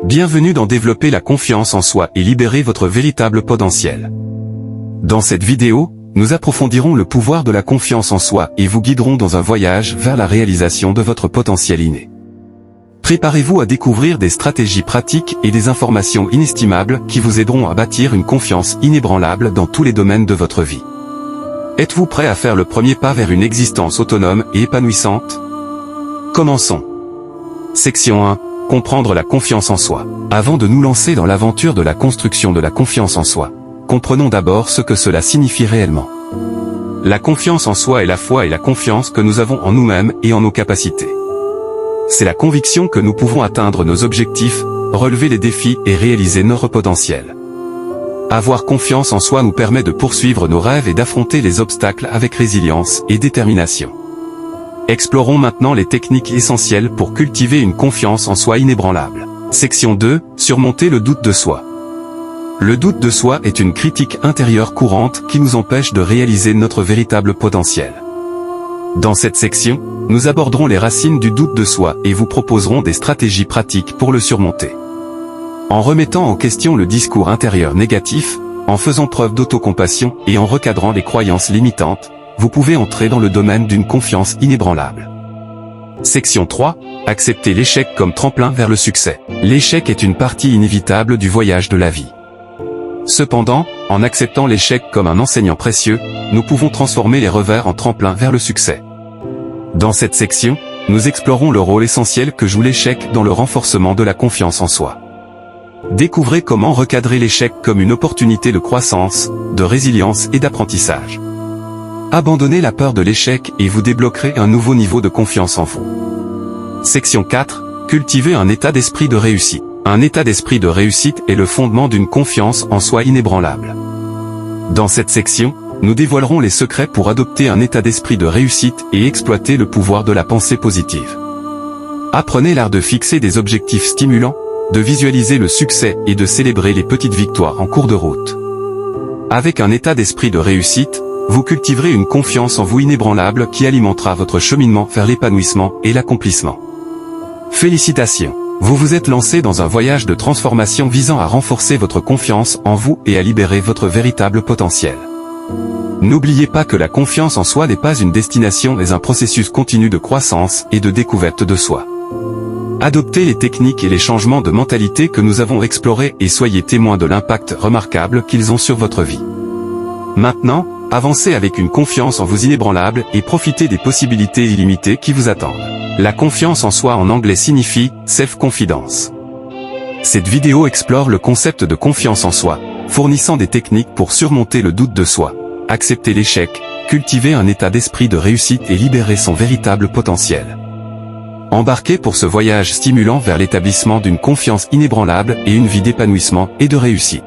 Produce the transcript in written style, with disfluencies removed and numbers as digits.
Bienvenue dans Développer la confiance en soi et libérer votre véritable potentiel. Dans cette vidéo, nous approfondirons le pouvoir de la confiance en soi et vous guiderons dans un voyage vers la réalisation de votre potentiel inné. Préparez-vous à découvrir des stratégies pratiques et des informations inestimables qui vous aideront à bâtir une confiance inébranlable dans tous les domaines de votre vie. Êtes-vous prêt à faire le premier pas vers une existence autonome et épanouissante? Commençons. Section 1. Comprendre la confiance en soi. Avant de nous lancer dans l'aventure de la construction de la confiance en soi, comprenons d'abord ce que cela signifie réellement. La confiance en soi est la foi et la confiance que nous avons en nous-mêmes et en nos capacités. C'est la conviction que nous pouvons atteindre nos objectifs, relever les défis et réaliser notre potentiel. Avoir confiance en soi nous permet de poursuivre nos rêves et d'affronter les obstacles avec résilience et détermination. Explorons maintenant les techniques essentielles pour cultiver une confiance en soi inébranlable. Section 2. Surmonter le doute de soi. Le doute de soi est une critique intérieure courante qui nous empêche de réaliser notre véritable potentiel. Dans cette section, nous aborderons les racines du doute de soi et vous proposerons des stratégies pratiques pour le surmonter. En remettant en question le discours intérieur négatif, en faisant preuve d'autocompassion et en recadrant les croyances limitantes, vous pouvez entrer dans le domaine d'une confiance inébranlable. Section 3. Accepter l'échec comme tremplin vers le succès. L'échec est une partie inévitable du voyage de la vie. Cependant, en acceptant l'échec comme un enseignant précieux, nous pouvons transformer les revers en tremplin vers le succès. Dans cette section, nous explorons le rôle essentiel que joue l'échec dans le renforcement de la confiance en soi. Découvrez comment recadrer l'échec comme une opportunité de croissance, de résilience et d'apprentissage. Abandonnez la peur de l'échec et vous débloquerez un nouveau niveau de confiance en vous. Section 4. Cultivez un état d'esprit de réussite. Un état d'esprit de réussite est le fondement d'une confiance en soi inébranlable. Dans cette section, nous dévoilerons les secrets pour adopter un état d'esprit de réussite et exploiter le pouvoir de la pensée positive. Apprenez l'art de fixer des objectifs stimulants, de visualiser le succès et de célébrer les petites victoires en cours de route. Avec un état d'esprit de réussite, vous cultiverez une confiance en vous inébranlable qui alimentera votre cheminement vers l'épanouissement et l'accomplissement. Félicitations! Vous vous êtes lancé dans un voyage de transformation visant à renforcer votre confiance en vous et à libérer votre véritable potentiel. N'oubliez pas que la confiance en soi n'est pas une destination mais un processus continu de croissance et de découverte de soi. Adoptez les techniques et les changements de mentalité que nous avons explorés et soyez témoins de l'impact remarquable qu'ils ont sur votre vie. Maintenant, avancez avec une confiance en vous inébranlable et profitez des possibilités illimitées qui vous attendent. La confiance en soi en anglais signifie « self-confidence ». Cette vidéo explore le concept de confiance en soi, fournissant des techniques pour surmonter le doute de soi, accepter l'échec, cultiver un état d'esprit de réussite et libérer son véritable potentiel. Embarquez pour ce voyage stimulant vers l'établissement d'une confiance inébranlable et une vie d'épanouissement et de réussite.